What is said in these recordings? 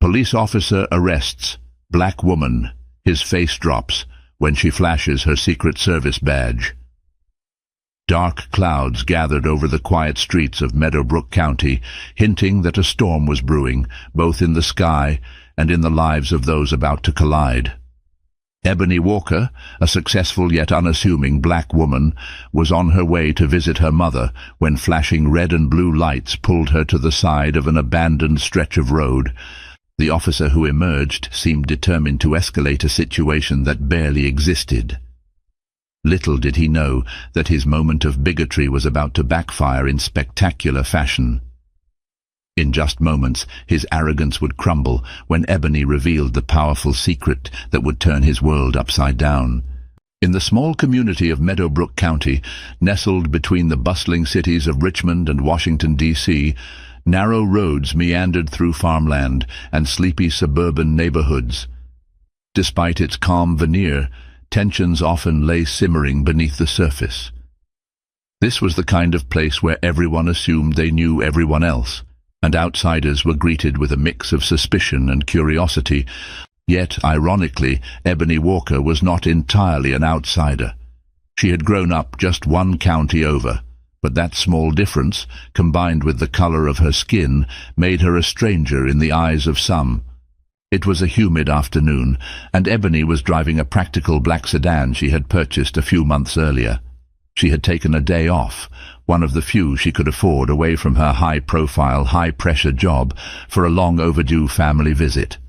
Police officer arrests black woman. His face drops when she flashes her Secret Service badge. Dark clouds gathered over the quiet streets of Meadowbrook County, hinting that a storm was brewing, both in the sky and in the lives of those about to collide. Ebony Walker, a successful yet unassuming black woman, was on her way to visit her mother when flashing red and blue lights pulled her to the side of an abandoned stretch of road. The officer who emerged seemed determined to escalate a situation that barely existed. Little did he know that his moment of bigotry was about to backfire in spectacular fashion. In just moments, his arrogance would crumble when Ebony revealed the powerful secret that would turn his world upside down. In the small community of Meadowbrook County, nestled between the bustling cities of Richmond and Washington, D.C., narrow roads meandered through farmland and sleepy suburban neighborhoods. Despite its calm veneer, tensions often lay simmering beneath the surface. This was the kind of place where everyone assumed they knew everyone else, and outsiders were greeted with a mix of suspicion and curiosity. Yet, ironically, Ebony Walker was not entirely an outsider. She had grown up just one county over, but that small difference, combined with the color of her skin, made her a stranger in the eyes of some. It was a humid afternoon, and Ebony was driving a practical black sedan she had purchased a few months earlier. She had taken a day off, one of the few she could afford away from her high-profile, high-pressure job, for a long-overdue family visit.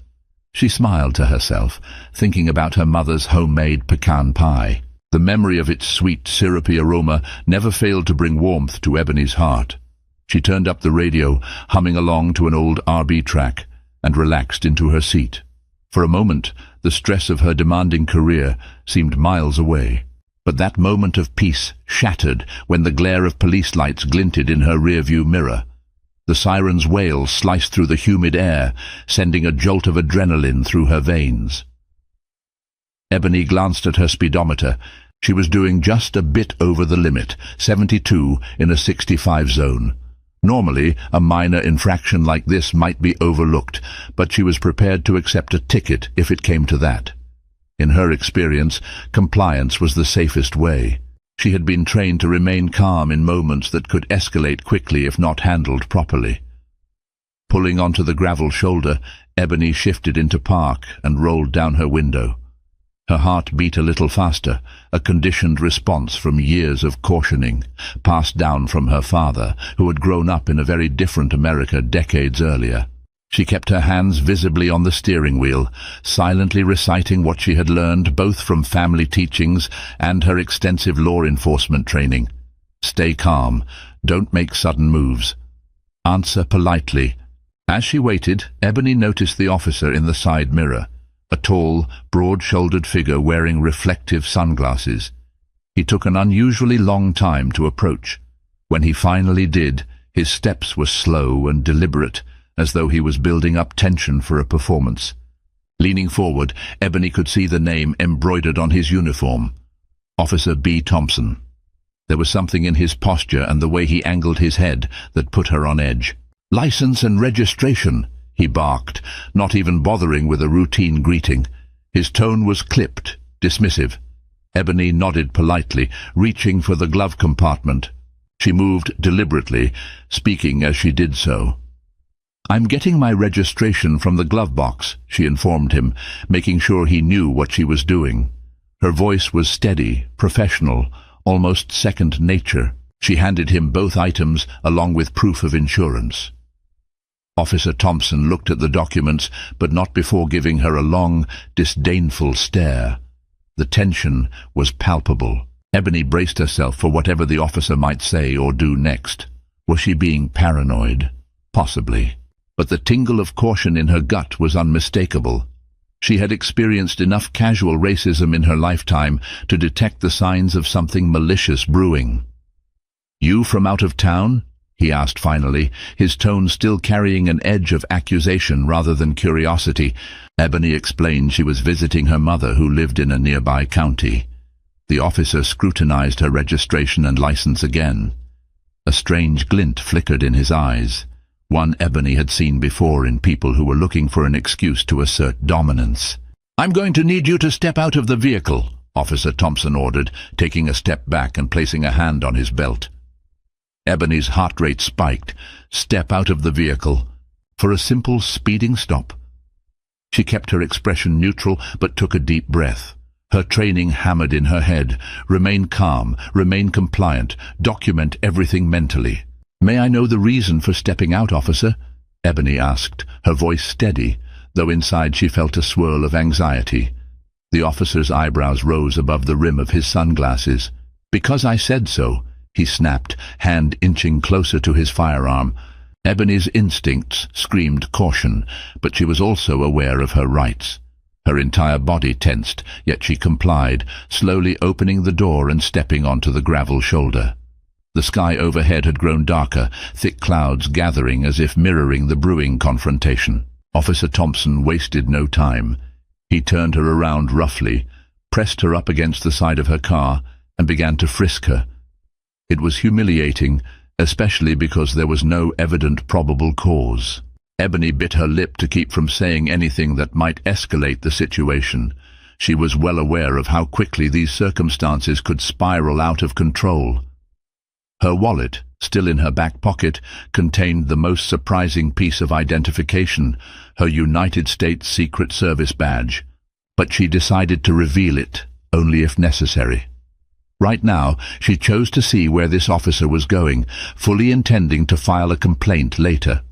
She smiled to herself, thinking about her mother's homemade pecan pie. The memory of its sweet, syrupy aroma never failed to bring warmth to Ebony's heart. She turned up the radio, humming along to an old R&B track, and relaxed into her seat. For a moment, the stress of her demanding career seemed miles away. But that moment of peace shattered when the glare of police lights glinted in her rearview mirror. The siren's wail sliced through the humid air, sending a jolt of adrenaline through her veins. Ebony glanced at her speedometer. She was doing just a bit over the limit, 72 in a 65 zone. Normally, a minor infraction like this might be overlooked, but she was prepared to accept a ticket if it came to that. In her experience, compliance was the safest way. She had been trained to remain calm in moments that could escalate quickly if not handled properly. Pulling onto the gravel shoulder, Ebony shifted into park and rolled down her window. Her heart beat a little faster, a conditioned response from years of cautioning, passed down from her father, who had grown up in a very different America decades earlier. She kept her hands visibly on the steering wheel, silently reciting what she had learned both from family teachings and her extensive law enforcement training. Stay calm. Don't make sudden moves. Answer politely. As she waited, Ebony noticed the officer in the side mirror, a tall, broad-shouldered figure wearing reflective sunglasses. He took an unusually long time to approach. When he finally did, his steps were slow and deliberate, as though he was building up tension for a performance. Leaning forward, Ebony could see the name embroidered on his uniform. Officer B. Thompson. There was something in his posture and the way he angled his head that put her on edge. "License and registration," he barked, not even bothering with a routine greeting. His tone was clipped, dismissive. Ebony nodded politely, reaching for the glove compartment. She moved deliberately, speaking as she did so. "I'm getting my registration from the glove box," she informed him, making sure he knew what she was doing. Her voice was steady, professional, almost second nature. She handed him both items along with proof of insurance. Officer Thompson looked at the documents, but not before giving her a long, disdainful stare. The tension was palpable. Ebony braced herself for whatever the officer might say or do next. Was she being paranoid? Possibly. But the tingle of caution in her gut was unmistakable. She had experienced enough casual racism in her lifetime to detect the signs of something malicious brewing. "You from out of town?" he asked finally, his tone still carrying an edge of accusation rather than curiosity. Ebony explained she was visiting her mother, who lived in a nearby county. The officer scrutinized her registration and license again. A strange glint flickered in his eyes. one Ebony had seen before in people who were looking for an excuse to assert dominance. "I'm going to need you to step out of the vehicle," Officer Thompson ordered, taking a step back and placing a hand on his belt. Ebony's heart rate spiked. Step out of the vehicle. For a simple speeding stop. She kept her expression neutral, but took a deep breath. Her training hammered in her head. Remain calm, remain compliant, document everything mentally. "May I know the reason for stepping out, officer?" Ebony asked, her voice steady, though inside she felt a swirl of anxiety. The officer's eyebrows rose above the rim of his sunglasses. "Because I said so," he snapped, hand inching closer to his firearm. Ebony's instincts screamed caution, but she was also aware of her rights. Her entire body tensed, yet she complied, slowly opening the door and stepping onto the gravel shoulder. The sky overhead had grown darker, thick clouds gathering as if mirroring the brewing confrontation. Officer Thompson wasted no time. He turned her around roughly, pressed her up against the side of her car, and began to frisk her. It was humiliating, especially because there was no evident probable cause. Ebony bit her lip to keep from saying anything that might escalate the situation. She was well aware of how quickly these circumstances could spiral out of control. Her wallet, still in her back pocket, contained the most surprising piece of identification, her United States Secret Service badge. But she decided to reveal it, only if necessary. Right now, she chose to see where this officer was going, fully intending to file a complaint later.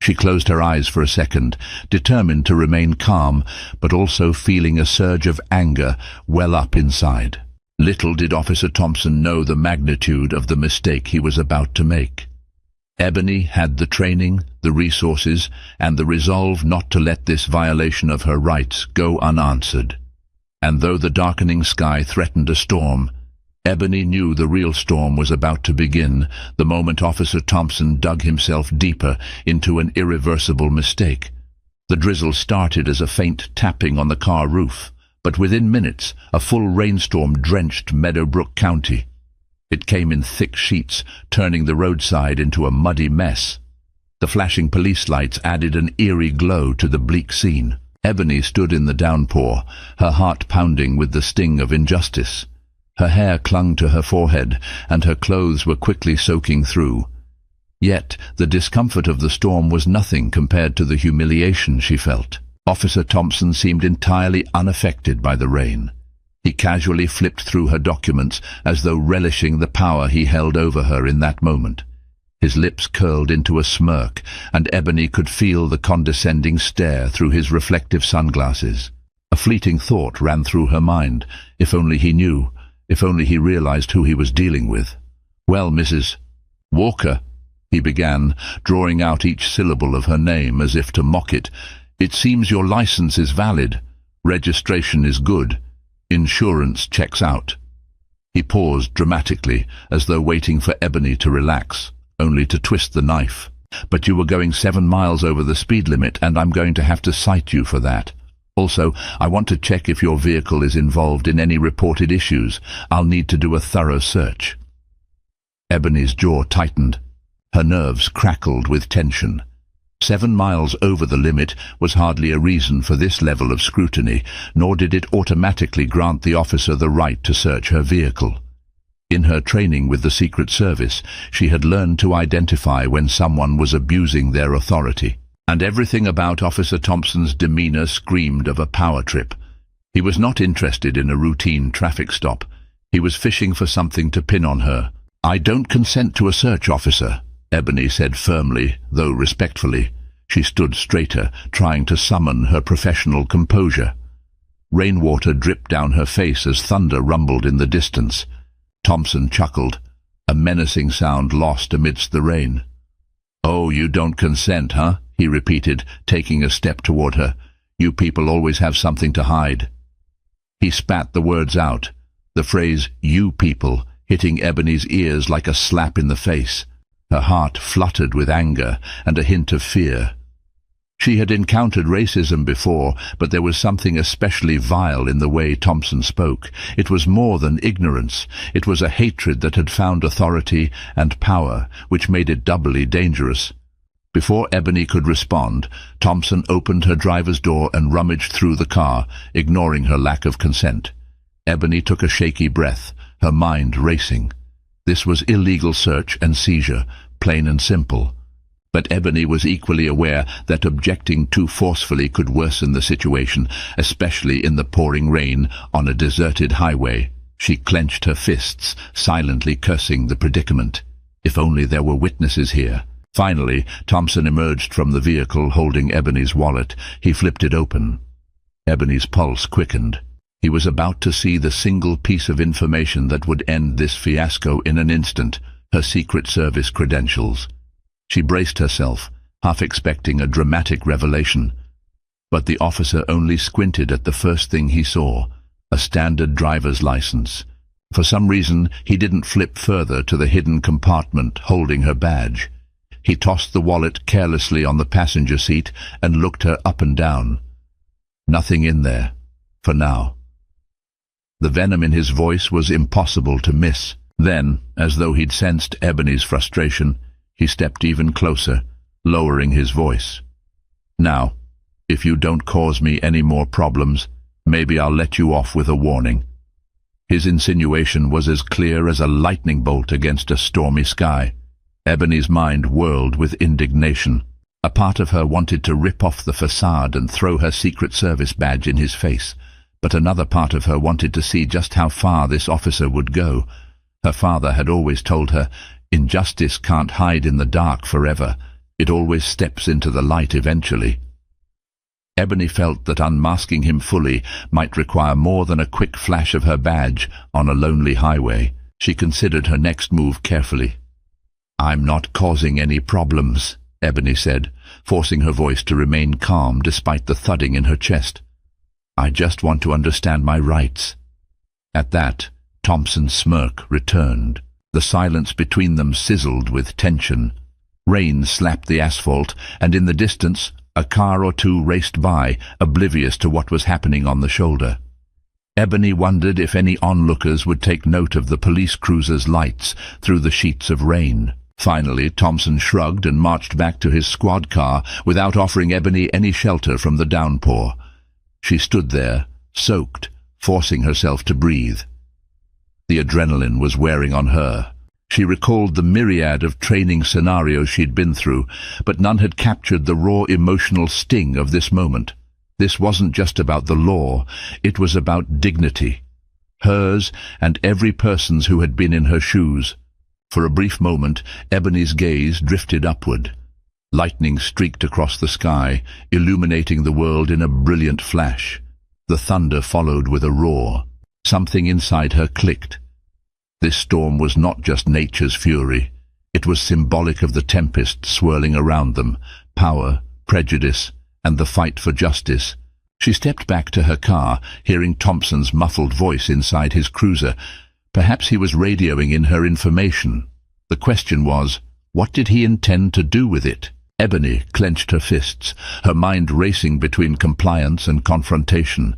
She closed her eyes for a second, determined to remain calm, but also feeling a surge of anger well up inside. Little did Officer Thompson know the magnitude of the mistake he was about to make. Ebony had the training, the resources, and the resolve not to let this violation of her rights go unanswered. And though the darkening sky threatened a storm, Ebony knew the real storm was about to begin the moment Officer Thompson dug himself deeper into an irreversible mistake. The drizzle started as a faint tapping on the car roof, but within minutes a full rainstorm drenched Meadowbrook County. It came in thick sheets, turning the roadside into a muddy mess. The flashing police lights added an eerie glow to the bleak scene. Ebony stood in the downpour, her heart pounding with the sting of injustice. Her hair clung to her forehead, and her clothes were quickly soaking through. Yet the discomfort of the storm was nothing compared to the humiliation she felt. Officer Thompson seemed entirely unaffected by the rain. He casually flipped through her documents as though relishing the power he held over her in that moment. His lips curled into a smirk, and Ebony could feel the condescending stare through his reflective sunglasses. A fleeting thought ran through her mind. If only he knew. If only he realized who he was dealing with. "Well, Mrs. Walker," he began, drawing out each syllable of her name as if to mock it. "It seems your license is valid. Registration is good. Insurance checks out." He paused dramatically, as though waiting for Ebony to relax, only to twist the knife. "But you were going 7 miles over the speed limit, and I'm going to have to cite you for that. Also, I want to check if your vehicle is involved in any reported issues. I'll need to do a thorough search." Ebony's jaw tightened. Her nerves crackled with tension. 7 miles over the limit was hardly a reason for this level of scrutiny, nor did it automatically grant the officer the right to search her vehicle. In her training with the Secret Service, she had learned to identify when someone was abusing their authority. And everything about Officer Thompson's demeanor screamed of a power trip. He was not interested in a routine traffic stop. He was fishing for something to pin on her. "I don't consent to a search, officer," Ebony said firmly, though respectfully. She stood straighter, trying to summon her professional composure. Rainwater dripped down her face as thunder rumbled in the distance. Thompson chuckled, a menacing sound lost amidst the rain. "Oh, you don't consent, huh?" he repeated, taking a step toward her. "You people always have something to hide." He spat the words out, the phrase "you people" hitting Ebony's ears like a slap in the face. Her heart fluttered with anger and a hint of fear. She had encountered racism before, but there was something especially vile in the way Thompson spoke. It was more than ignorance. It was a hatred that had found authority and power, which made it doubly dangerous. Before Ebony could respond, Thompson opened her driver's door and rummaged through the car, ignoring her lack of consent. Ebony took a shaky breath, her mind racing. This was illegal search and seizure, plain and simple. But Ebony was equally aware that objecting too forcefully could worsen the situation, especially in the pouring rain on a deserted highway. She clenched her fists, silently cursing the predicament. If only there were witnesses here. Finally, Thompson emerged from the vehicle holding Ebony's wallet. He flipped it open. Ebony's pulse quickened. He was about to see the single piece of information that would end this fiasco in an instant, her Secret Service credentials. She braced herself, half expecting a dramatic revelation. But the officer only squinted at the first thing he saw, a standard driver's license. For some reason, he didn't flip further to the hidden compartment holding her badge. He tossed the wallet carelessly on the passenger seat and looked her up and down. Nothing in there, for now. The venom in his voice was impossible to miss. Then, as though he'd sensed Ebony's frustration, he stepped even closer, lowering his voice. "Now, if you don't cause me any more problems, maybe I'll let you off with a warning." His insinuation was as clear as a lightning bolt against a stormy sky. Ebony's mind whirled with indignation. A part of her wanted to rip off the facade and throw her Secret Service badge in his face, but another part of her wanted to see just how far this officer would go. Her father had always told her, "Injustice can't hide in the dark forever. It always steps into the light eventually." Ebony felt that unmasking him fully might require more than a quick flash of her badge on a lonely highway. She considered her next move carefully. "I'm not causing any problems," Ebony said, forcing her voice to remain calm despite the thudding in her chest. "I just want to understand my rights." At that, Thompson's smirk returned. The silence between them sizzled with tension. Rain slapped the asphalt, and in the distance, a car or two raced by, oblivious to what was happening on the shoulder. Ebony wondered if any onlookers would take note of the police cruiser's lights through the sheets of rain. Finally, Thompson shrugged and marched back to his squad car without offering Ebony any shelter from the downpour. She stood there, soaked, forcing herself to breathe. The adrenaline was wearing on her. She recalled the myriad of training scenarios she'd been through, but none had captured the raw emotional sting of this moment. This wasn't just about the law, it was about dignity. Hers and every person's who had been in her shoes. For a brief moment, Ebony's gaze drifted upward. Lightning streaked across the sky, illuminating the world in a brilliant flash. The thunder followed with a roar. Something inside her clicked. This storm was not just nature's fury. It was symbolic of the tempest swirling around them, power, prejudice, and the fight for justice. She stepped back to her car, hearing Thompson's muffled voice inside his cruiser. Perhaps he was radioing in her information. The question was, what did he intend to do with it? Ebony clenched her fists, her mind racing between compliance and confrontation.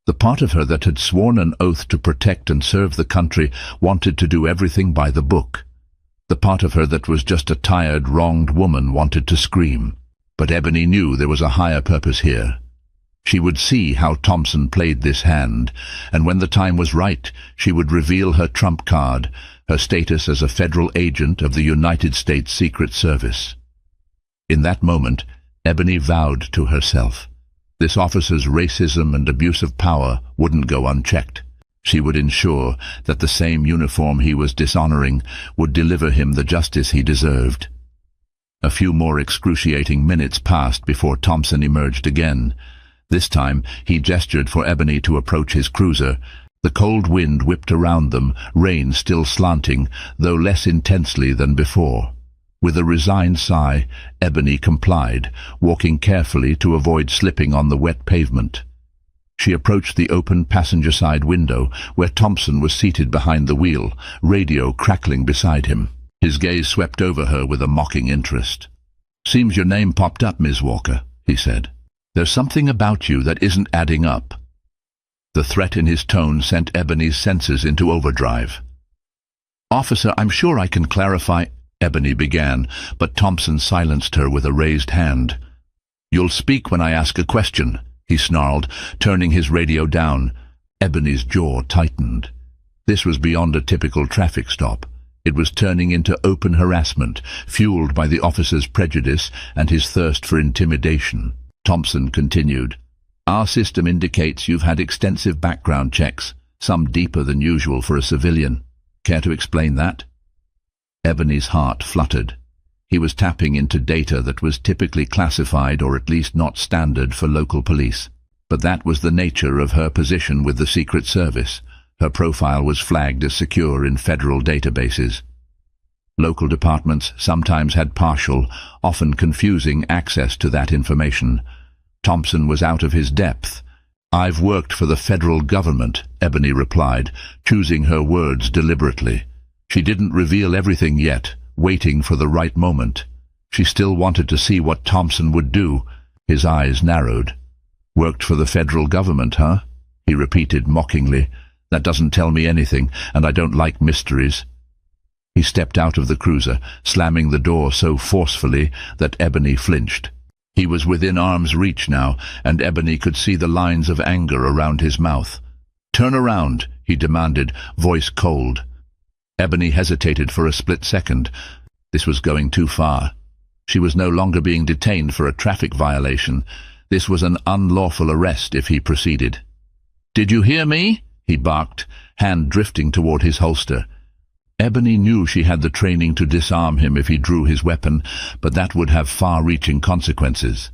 The part of her that had sworn an oath to protect and serve the country wanted to do everything by the book. The part of her that was just a tired, wronged woman wanted to scream. But Ebony knew there was a higher purpose here. She would see how Thompson played this hand, and when the time was right, she would reveal her trump card, her status as a federal agent of the United States Secret Service. In that moment, Ebony vowed to herself. This officer's racism and abuse of power wouldn't go unchecked. She would ensure that the same uniform he was dishonoring would deliver him the justice he deserved. A few more excruciating minutes passed before Thompson emerged again. This time, he gestured for Ebony to approach his cruiser. The cold wind whipped around them, rain still slanting, though less intensely than before. With a resigned sigh, Ebony complied, walking carefully to avoid slipping on the wet pavement. She approached the open passenger-side window, where Thompson was seated behind the wheel, radio crackling beside him. His gaze swept over her with a mocking interest. "Seems your name popped up, Ms. Walker," he said. "There's something about you that isn't adding up." The threat in his tone sent Ebony's senses into overdrive. "Officer, I'm sure I can clarify." Ebony began, but Thompson silenced her with a raised hand. "You'll speak when I ask a question," he snarled, turning his radio down. Ebony's jaw tightened. This was beyond a typical traffic stop. It was turning into open harassment, fueled by the officer's prejudice and his thirst for intimidation. Thompson continued, "Our system indicates you've had extensive background checks, some deeper than usual for a civilian. Care to explain that?" Ebony's heart fluttered. He was tapping into data that was typically classified or at least not standard for local police. But that was the nature of her position with the Secret Service. Her profile was flagged as secure in federal databases. Local departments sometimes had partial, often confusing access to that information. Thompson was out of his depth. "I've worked for the federal government," Ebony replied, choosing her words deliberately. She didn't reveal everything yet, waiting for the right moment. She still wanted to see what Thompson would do. His eyes narrowed. "Worked for the federal government, huh?" he repeated mockingly. "That doesn't tell me anything, and I don't like mysteries." He stepped out of the cruiser, slamming the door so forcefully that Ebony flinched. He was within arm's reach now, and Ebony could see the lines of anger around his mouth. "Turn around," he demanded, voice cold. Ebony hesitated for a split second. This was going too far. She was no longer being detained for a traffic violation. This was an unlawful arrest if he proceeded. "Did you hear me?" he barked, hand drifting toward his holster. Ebony knew she had the training to disarm him if he drew his weapon, but that would have far-reaching consequences.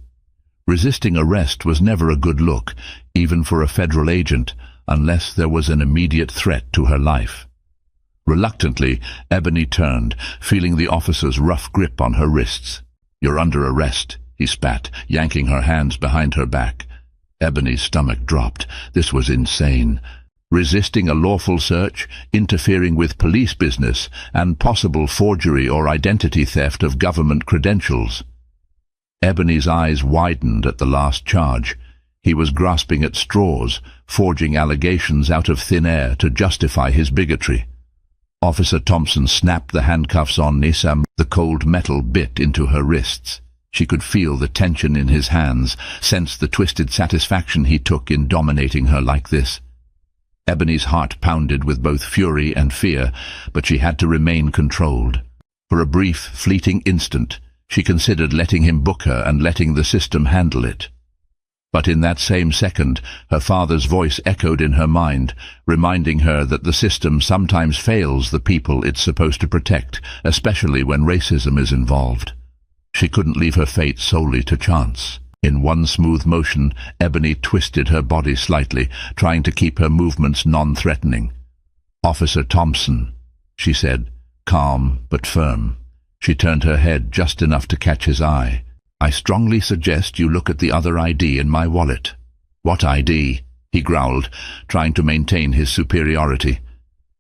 Resisting arrest was never a good look, even for a federal agent, unless there was an immediate threat to her life. Reluctantly, Ebony turned, feeling the officer's rough grip on her wrists. "You're under arrest," he spat, yanking her hands behind her back. Ebony's stomach dropped. This was insane. Resisting a lawful search, interfering with police business, and possible forgery or identity theft of government credentials. Ebony's eyes widened at the last charge. He was grasping at straws, forging allegations out of thin air to justify his bigotry. Officer Thompson snapped the handcuffs on Nisam. The cold metal bit into her wrists. She could feel the tension in his hands, sense the twisted satisfaction he took in dominating her like this. Ebony's heart pounded with both fury and fear, but she had to remain controlled. For a brief, fleeting instant, she considered letting him book her and letting the system handle it. But in that same second, her father's voice echoed in her mind, reminding her that the system sometimes fails the people it's supposed to protect, especially when racism is involved. She couldn't leave her fate solely to chance. In one smooth motion, Ebony twisted her body slightly, trying to keep her movements non-threatening. "Officer Thompson," she said, calm but firm. She turned her head just enough to catch his eye. "I strongly suggest you look at the other ID in my wallet." "What ID?" he growled, trying to maintain his superiority.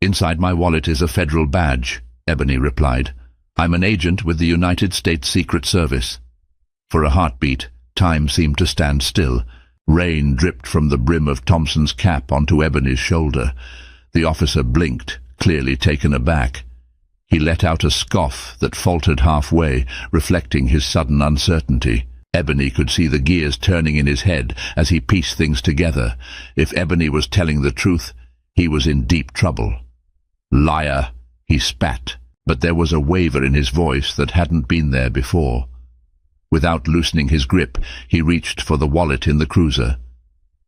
"Inside my wallet is a federal badge," Ebony replied. "I'm an agent with the United States Secret Service." For a heartbeat, time seemed to stand still. Rain dripped from the brim of Thompson's cap onto Ebony's shoulder. The officer blinked, clearly taken aback. He let out a scoff that faltered halfway, reflecting his sudden uncertainty. Ebony could see the gears turning in his head as he pieced things together. If Ebony was telling the truth, he was in deep trouble. "Liar!" he spat, but there was a waver in his voice that hadn't been there before. Without loosening his grip, he reached for the wallet in the cruiser.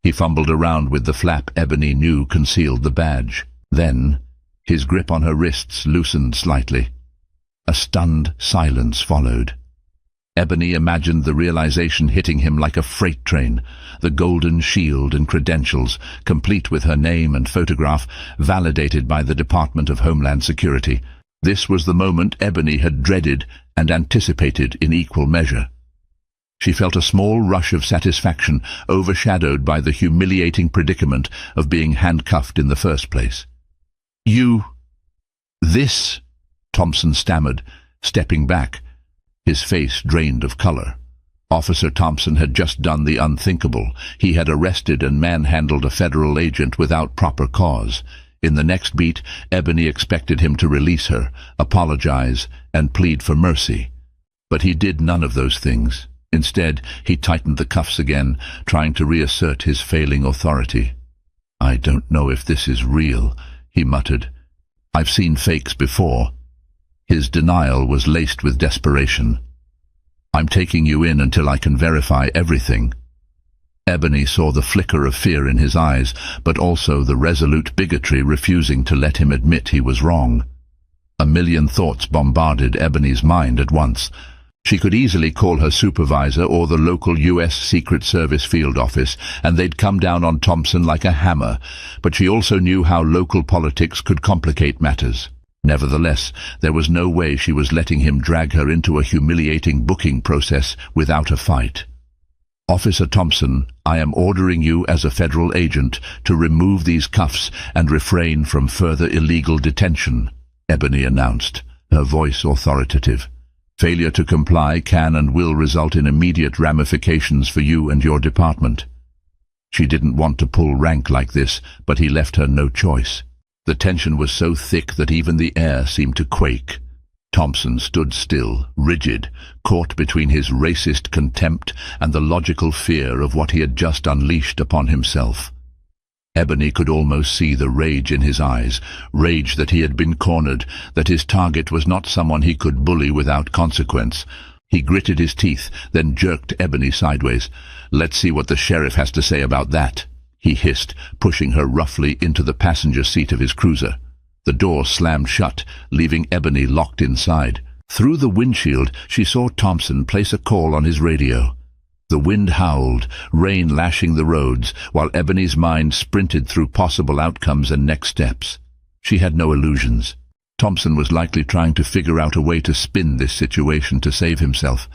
He fumbled around with the flap Ebony knew concealed the badge. Then, his grip on her wrists loosened slightly. A stunned silence followed. Ebony imagined the realization hitting him like a freight train, the golden shield and credentials, complete with her name and photograph, validated by the Department of Homeland Security. This was the moment Ebony had dreaded and anticipated in equal measure. She felt a small rush of satisfaction, overshadowed by the humiliating predicament of being handcuffed in the first place. This, Thompson stammered, stepping back, his face drained of color. Officer Thompson had just done the unthinkable. He had arrested and manhandled a federal agent without proper cause. In the next beat, Ebony expected him to release her, apologize, and plead for mercy. But he did none of those things. Instead, he tightened the cuffs again, trying to reassert his failing authority. "I don't know if this is real," he muttered. "I've seen fakes before." His denial was laced with desperation. "I'm taking you in until I can verify everything." Ebony saw the flicker of fear in his eyes, but also the resolute bigotry refusing to let him admit he was wrong. A million thoughts bombarded Ebony's mind at once. She could easily call her supervisor or the local U.S. Secret Service field office, and they'd come down on Thompson like a hammer, but she also knew how local politics could complicate matters. Nevertheless, there was no way she was letting him drag her into a humiliating booking process without a fight. "Officer Thompson, I am ordering you as a federal agent to remove these cuffs and refrain from further illegal detention," Ebony announced, her voice authoritative. "Failure to comply can and will result in immediate ramifications for you and your department." She didn't want to pull rank like this, but he left her no choice. The tension was so thick that even the air seemed to quake. Thompson stood still, rigid, caught between his racist contempt and the logical fear of what he had just unleashed upon himself. Ebony could almost see the rage in his eyes, rage that he had been cornered, that his target was not someone he could bully without consequence. He gritted his teeth, then jerked Ebony sideways. "Let's see what the sheriff has to say about that," he hissed, pushing her roughly into the passenger seat of his cruiser. The door slammed shut, leaving Ebony locked inside. Through the windshield, she saw Thompson place a call on his radio. The wind howled, rain lashing the roads, while Ebony's mind sprinted through possible outcomes and next steps. She had no illusions. Thompson was likely trying to figure out a way to spin this situation to save himself.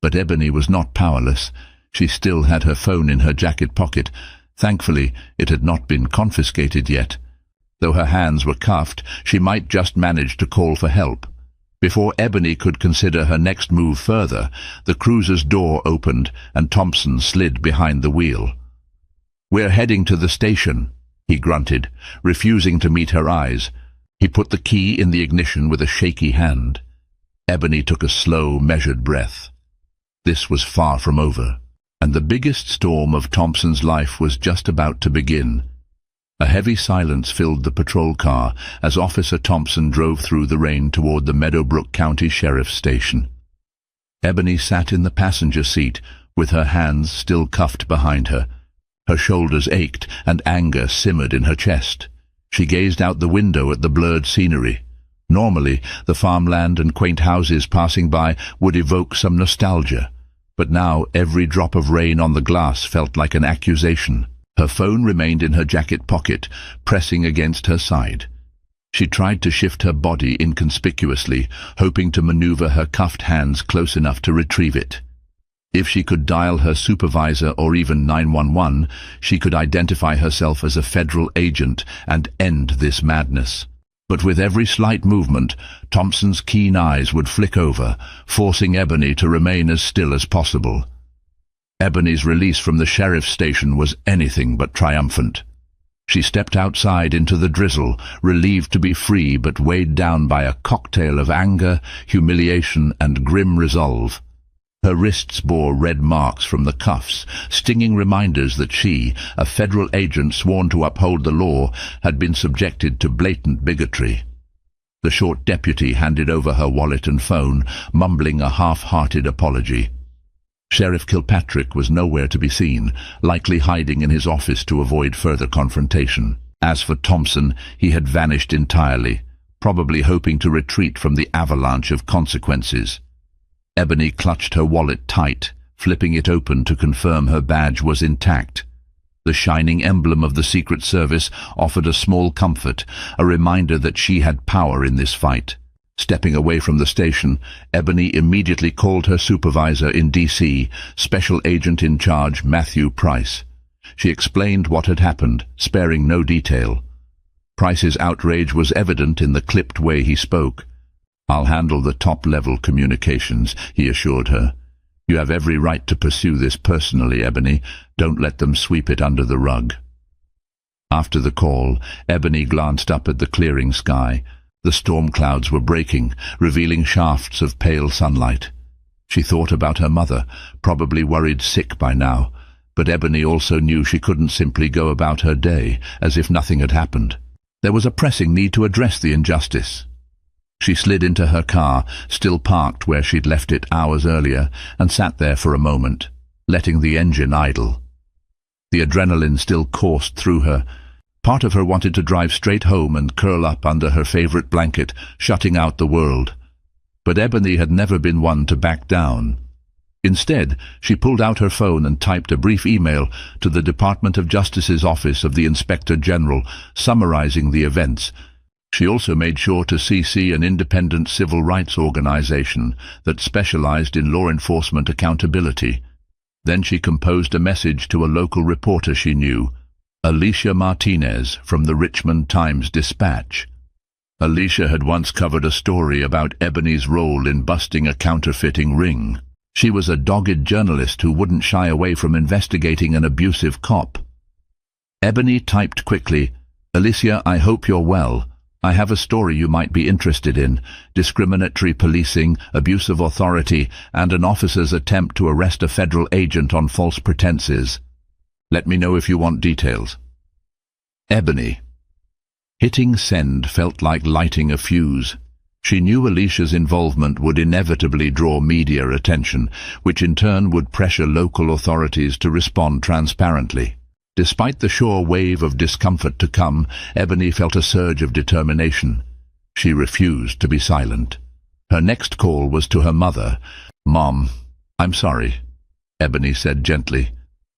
But Ebony was not powerless. She still had her phone in her jacket pocket. Thankfully, it had not been confiscated yet. Though her hands were cuffed, she might just manage to call for help. Before Ebony could consider her next move further, the cruiser's door opened and Thompson slid behind the wheel. "We're heading to the station," he grunted, refusing to meet her eyes. He put the key in the ignition with a shaky hand. Ebony took a slow, measured breath. This was far from over, and the biggest storm of Thompson's life was just about to begin. A heavy silence filled the patrol car as Officer Thompson drove through the rain toward the Meadowbrook County Sheriff's Station. Ebony sat in the passenger seat, with her hands still cuffed behind her. Her shoulders ached and anger simmered in her chest. She gazed out the window at the blurred scenery. Normally, the farmland and quaint houses passing by would evoke some nostalgia, but now every drop of rain on the glass felt like an accusation. Her phone remained in her jacket pocket, pressing against her side. She tried to shift her body inconspicuously, hoping to maneuver her cuffed hands close enough to retrieve it. If she could dial her supervisor or even 911, she could identify herself as a federal agent and end this madness. But with every slight movement, Thompson's keen eyes would flick over, forcing Ebony to remain as still as possible. Ebony's release from the sheriff's station was anything but triumphant. She stepped outside into the drizzle, relieved to be free but weighed down by a cocktail of anger, humiliation, and grim resolve. Her wrists bore red marks from the cuffs, stinging reminders that she, a federal agent sworn to uphold the law, had been subjected to blatant bigotry. The short deputy handed over her wallet and phone, mumbling a half-hearted apology. Sheriff Kilpatrick was nowhere to be seen, likely hiding in his office to avoid further confrontation. As for Thompson, he had vanished entirely, probably hoping to retreat from the avalanche of consequences. Ebony clutched her wallet tight, flipping it open to confirm her badge was intact. The shining emblem of the Secret Service offered a small comfort, a reminder that she had power in this fight. Stepping away from the station, Ebony immediately called her supervisor in D.C., Special Agent in Charge Matthew Price. She explained what had happened, sparing no detail. Price's outrage was evident in the clipped way he spoke. "I'll handle the top-level communications," he assured her. "You have every right to pursue this personally, Ebony. Don't let them sweep it under the rug." After the call, Ebony glanced up at the clearing sky. The storm clouds were breaking, revealing shafts of pale sunlight. She thought about her mother, probably worried sick by now, but Ebony also knew she couldn't simply go about her day as if nothing had happened. There was a pressing need to address the injustice. She slid into her car, still parked where she'd left it hours earlier, and sat there for a moment, letting the engine idle. The adrenaline still coursed through her. Part of her wanted to drive straight home and curl up under her favorite blanket, shutting out the world. But Ebony had never been one to back down. Instead, she pulled out her phone and typed a brief email to the Department of Justice's office of the Inspector General, summarizing the events. She also made sure to CC an independent civil rights organization that specialized in law enforcement accountability. Then she composed a message to a local reporter she knew, Alicia Martinez from the Richmond Times-Dispatch. Alicia had once covered a story about Ebony's role in busting a counterfeiting ring. She was a dogged journalist who wouldn't shy away from investigating an abusive cop. Ebony typed quickly, Alicia, I hope you're well. I have a story you might be interested in. Discriminatory policing, abuse of authority, and an officer's attempt to arrest a federal agent on false pretenses. Let me know if you want details. Ebony. Hitting send felt like lighting a fuse. She knew Alicia's involvement would inevitably draw media attention, which in turn would pressure local authorities to respond transparently. Despite the sure wave of discomfort to come, Ebony felt a surge of determination. She refused to be silent. Her next call was to her mother. Mom, I'm sorry, Ebony said gently.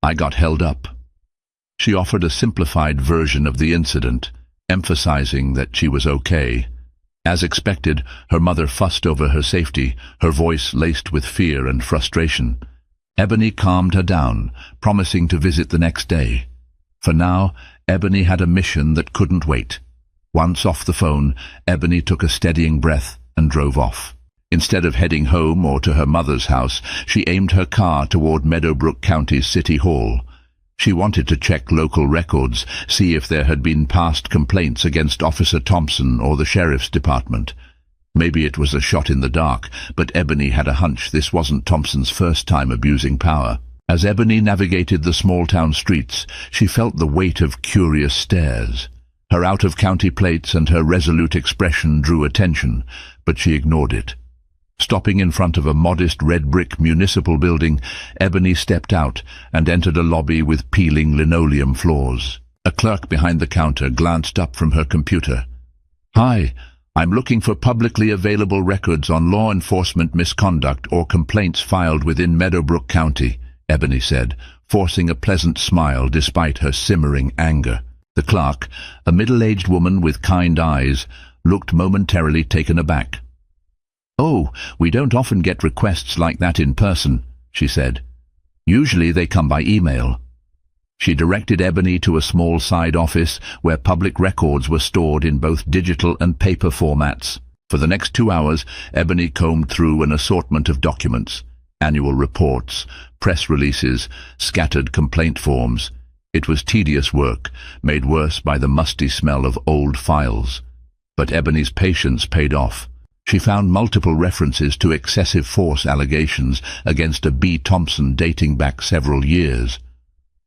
I got held up. She offered a simplified version of the incident, emphasizing that she was okay. As expected, her mother fussed over her safety, her voice laced with fear and frustration. Ebony calmed her down, promising to visit the next day. For now, Ebony had a mission that couldn't wait. Once off the phone, Ebony took a steadying breath and drove off. Instead of heading home or to her mother's house, she aimed her car toward Meadowbrook County's City Hall. She wanted to check local records, see if there had been past complaints against Officer Thompson or the Sheriff's Department. Maybe it was a shot in the dark, but Ebony had a hunch this wasn't Thompson's first time abusing power. As Ebony navigated the small-town streets, she felt the weight of curious stares. Her out-of-county plates and her resolute expression drew attention, but she ignored it. Stopping in front of a modest red-brick municipal building, Ebony stepped out and entered a lobby with peeling linoleum floors. A clerk behind the counter glanced up from her computer. Hi, I'm looking for publicly available records on law enforcement misconduct or complaints filed within Meadowbrook County, Ebony said, forcing a pleasant smile despite her simmering anger. The clerk, a middle-aged woman with kind eyes, looked momentarily taken aback. Oh, we don't often get requests like that in person, she said. Usually they come by email. She directed Ebony to a small side office where public records were stored in both digital and paper formats. For the next 2 hours, Ebony combed through an assortment of documents, annual reports, press releases, scattered complaint forms. It was tedious work, made worse by the musty smell of old files. But Ebony's patience paid off. She found multiple references to excessive force allegations against a B. Thompson dating back several years.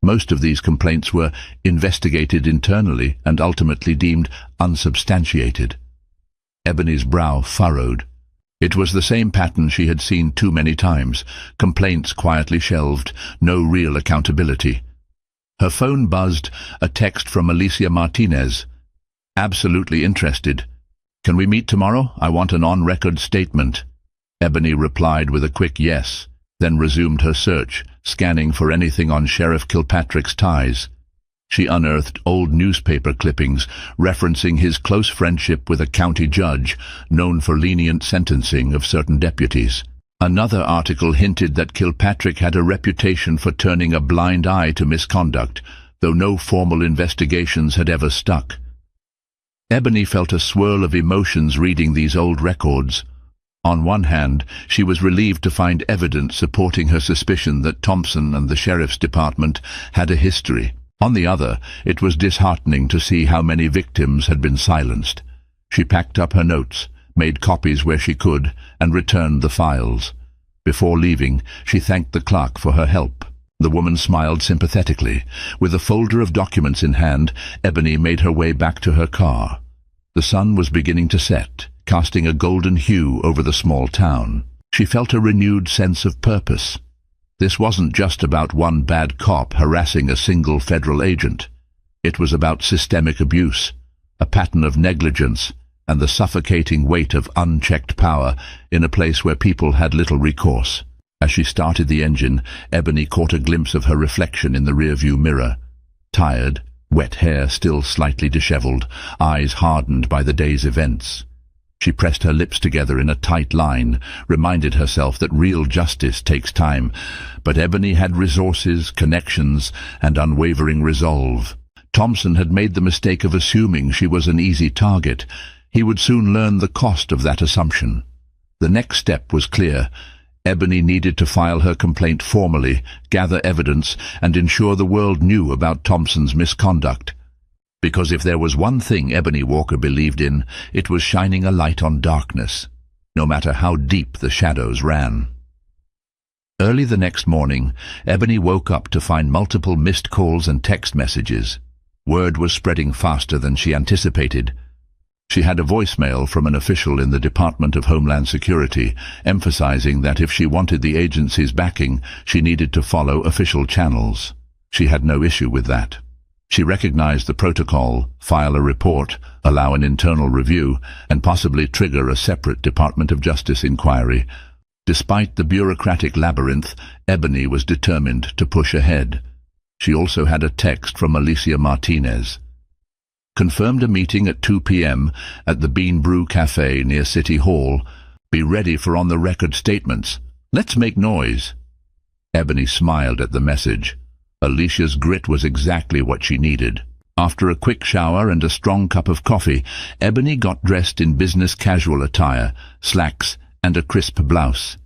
Most of these complaints were investigated internally and ultimately deemed unsubstantiated. Ebony's brow furrowed. It was the same pattern she had seen too many times, complaints quietly shelved, no real accountability. Her phone buzzed, a text from Alicia Martinez. Absolutely interested. Can we meet tomorrow? I want an on-record statement. Ebony replied with a quick yes, then resumed her search, scanning for anything on Sheriff Kilpatrick's ties. She unearthed old newspaper clippings referencing his close friendship with a county judge known for lenient sentencing of certain deputies. Another article hinted that Kilpatrick had a reputation for turning a blind eye to misconduct, though no formal investigations had ever stuck. Ebony felt a swirl of emotions reading these old records. On one hand, she was relieved to find evidence supporting her suspicion that Thompson and the Sheriff's Department had a history. On the other, it was disheartening to see how many victims had been silenced. She packed up her notes, made copies where she could, and returned the files. Before leaving, she thanked the clerk for her help. The woman smiled sympathetically. With a folder of documents in hand, Ebony made her way back to her car. The sun was beginning to set, casting a golden hue over the small town. She felt a renewed sense of purpose. This wasn't just about one bad cop harassing a single federal agent. It was about systemic abuse, a pattern of negligence, and the suffocating weight of unchecked power in a place where people had little recourse. As she started the engine, Ebony caught a glimpse of her reflection in the rearview mirror. Tired, wet hair still slightly disheveled, eyes hardened by the day's events. She pressed her lips together in a tight line, reminded herself that real justice takes time, but Ebony had resources, connections, and unwavering resolve. Thompson had made the mistake of assuming she was an easy target. He would soon learn the cost of that assumption. The next step was clear. Ebony needed to file her complaint formally, gather evidence, and ensure the world knew about Thompson's misconduct. Because if there was one thing Ebony Walker believed in, it was shining a light on darkness, no matter how deep the shadows ran. Early the next morning, Ebony woke up to find multiple missed calls and text messages. Word was spreading faster than she anticipated. She had a voicemail from an official in the Department of Homeland Security, emphasizing that if she wanted the agency's backing, she needed to follow official channels. She had no issue with that. She recognized the protocol, file a report, allow an internal review, and possibly trigger a separate Department of Justice inquiry. Despite the bureaucratic labyrinth, Ebony was determined to push ahead. She also had a text from Alicia Martinez. Confirmed a meeting at 2 p.m. at the Bean Brew Cafe near City Hall. Be ready for on-the-record statements. Let's make noise. Ebony smiled at the message. Alicia's grit was exactly what she needed. After a quick shower and a strong cup of coffee, Ebony got dressed in business casual attire, slacks, and a crisp blouse.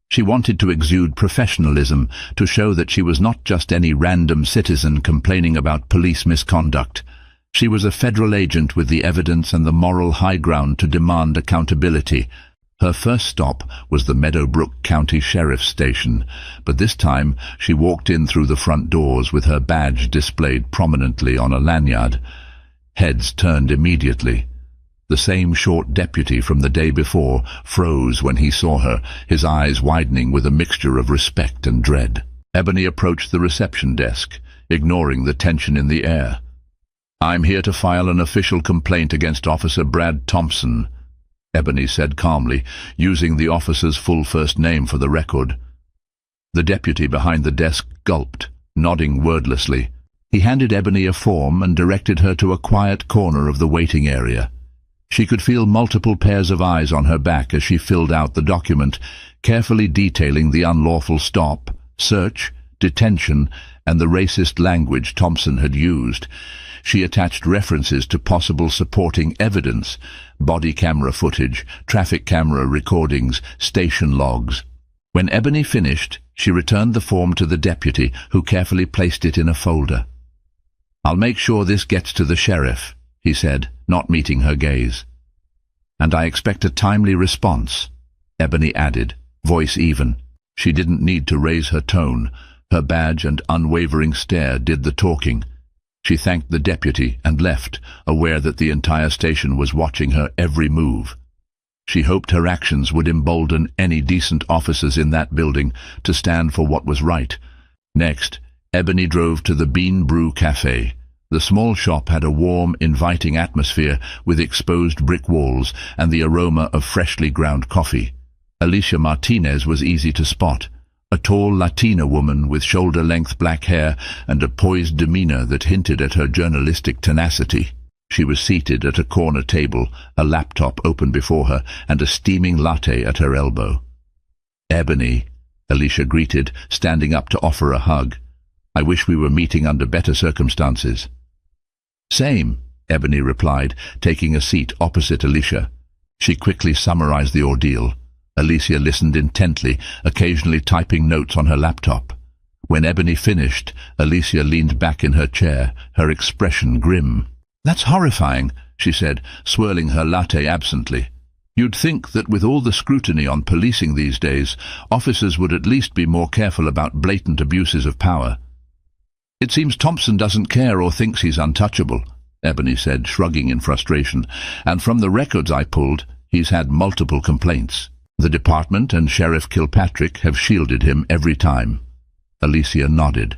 She wanted to exude professionalism, to show that she was not just any random citizen complaining about police misconduct. She was a federal agent with the evidence and the moral high ground to demand accountability. Her first stop was the Meadowbrook County Sheriff's Station, but this time she walked in through the front doors with her badge displayed prominently on a lanyard. Heads turned immediately. The same short deputy from the day before froze when he saw her, his eyes widening with a mixture of respect and dread. Ebony approached the reception desk, ignoring the tension in the air. "I'm here to file an official complaint against Officer Brad Thompson," Ebony said calmly, using the officer's full first name for the record. The deputy behind the desk gulped, nodding wordlessly. He handed Ebony a form and directed her to a quiet corner of the waiting area. She could feel multiple pairs of eyes on her back as she filled out the document, carefully detailing the unlawful stop, search, detention, and the racist language Thompson had used. She attached references to possible supporting evidence, body camera footage, traffic camera recordings, station logs. When Ebony finished, she returned the form to the deputy, who carefully placed it in a folder. "I'll make sure this gets to the sheriff," he said, not meeting her gaze. "And I expect a timely response," Ebony added, voice even. She didn't need to raise her tone. Her badge and unwavering stare did the talking. She thanked the deputy and left, aware that the entire station was watching her every move. She hoped her actions would embolden any decent officers in that building to stand for what was right. Next, Ebony drove to the Bean Brew Cafe. The small shop had a warm, inviting atmosphere with exposed brick walls and the aroma of freshly ground coffee. Alicia Martinez was easy to spot. A tall Latina woman with shoulder-length black hair and a poised demeanor that hinted at her journalistic tenacity. She was seated at a corner table, a laptop open before her, and a steaming latte at her elbow. "Ebony," Alicia greeted, standing up to offer a hug. "I wish we were meeting under better circumstances." "Same," Ebony replied, taking a seat opposite Alicia. She quickly summarized the ordeal. Alicia listened intently, occasionally typing notes on her laptop. When Ebony finished, Alicia leaned back in her chair, her expression grim. "That's horrifying," she said, swirling her latte absently. "You'd think that with all the scrutiny on policing these days, officers would at least be more careful about blatant abuses of power." "It seems Thompson doesn't care or thinks he's untouchable," Ebony said, shrugging in frustration. "And from the records I pulled, he's had multiple complaints. The department and Sheriff Kilpatrick have shielded him every time." Alicia nodded.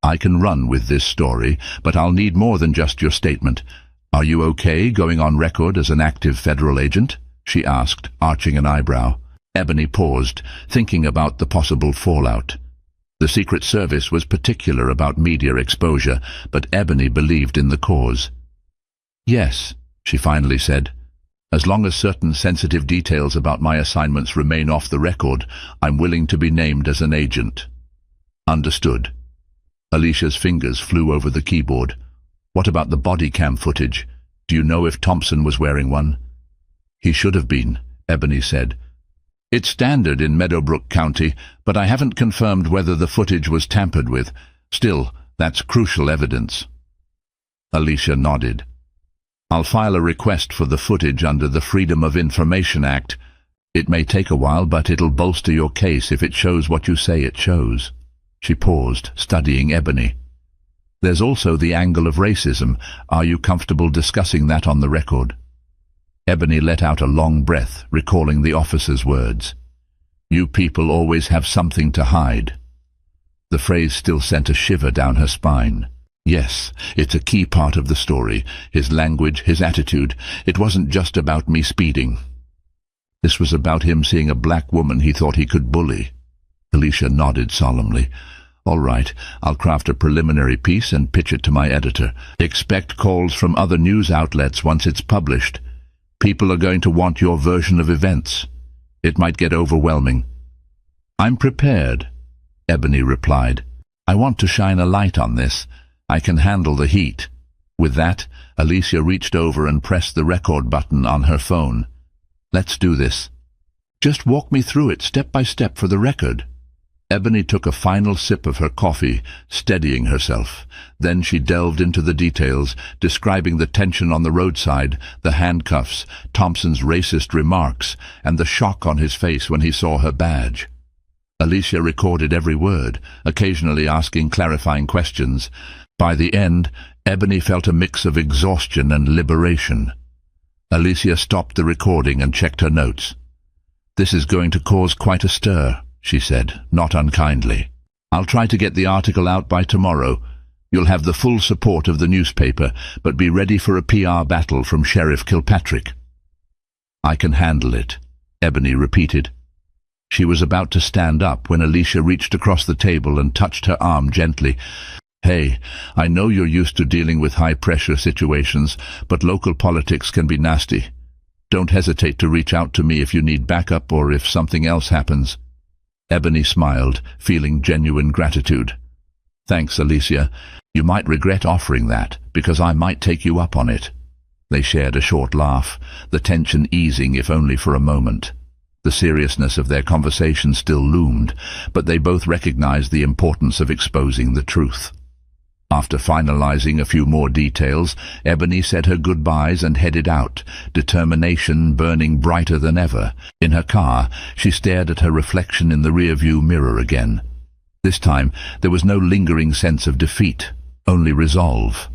"I can run with this story, but I'll need more than just your statement. Are you okay going on record as an active federal agent?" she asked, arching an eyebrow. Ebony paused, thinking about the possible fallout. The Secret Service was particular about media exposure, but Ebony believed in the cause. "Yes," she finally said. "As long as certain sensitive details about my assignments remain off the record, I'm willing to be named as an agent." "Understood." Alicia's fingers flew over the keyboard. "What about the body cam footage? Do you know if Thompson was wearing one?" "He should have been," Ebony said. "It's standard in Meadowbrook County, but I haven't confirmed whether the footage was tampered with. Still, that's crucial evidence." Alicia nodded. "I'll file a request for the footage under the Freedom of Information Act. It may take a while, but it'll bolster your case if it shows what you say it shows." She paused, studying Ebony. "There's also the angle of racism. Are you comfortable discussing that on the record?" Ebony let out a long breath, recalling the officer's words. "You people always have something to hide." The phrase still sent a shiver down her spine. Yes, it's a key part of the story. His language, his attitude. It wasn't just about me speeding. This was about him seeing a black woman he thought he could bully. Alicia nodded solemnly. "All right, I'll craft a preliminary piece and pitch it to my editor. Expect calls from other news outlets once it's published. People are going to want your version of events. It might get overwhelming." "I'm prepared," Ebony replied. "I want to shine a light on this. I can handle the heat." With that, Alicia reached over and pressed the record button on her phone. "Let's do this." "Just walk me through it step by step for the record." Ebony took a final sip of her coffee, steadying herself. Then she delved into the details, describing the tension on the roadside, the handcuffs, Thompson's racist remarks, and the shock on his face when he saw her badge. Alicia recorded every word, occasionally asking clarifying questions. By the end, Ebony felt a mix of exhaustion and liberation. Alicia stopped the recording and checked her notes. "This is going to cause quite a stir," she said, not unkindly. "I'll try to get the article out by tomorrow. You'll have the full support of the newspaper, but be ready for a PR battle from Sheriff Kilpatrick." "I can handle it," Ebony repeated. She was about to stand up when Alicia reached across the table and touched her arm gently. "Hey, I know you're used to dealing with high-pressure situations, but local politics can be nasty. Don't hesitate to reach out to me if you need backup or if something else happens." Ebony smiled, feeling genuine gratitude. "Thanks, Alicia. You might regret offering that, because I might take you up on it." They shared a short laugh, the tension easing if only for a moment. The seriousness of their conversation still loomed, but they both recognized the importance of exposing the truth. After finalizing a few more details, Ebony said her goodbyes and headed out, determination burning brighter than ever. In her car, she stared at her reflection in the rearview mirror again. This time, there was no lingering sense of defeat, only resolve.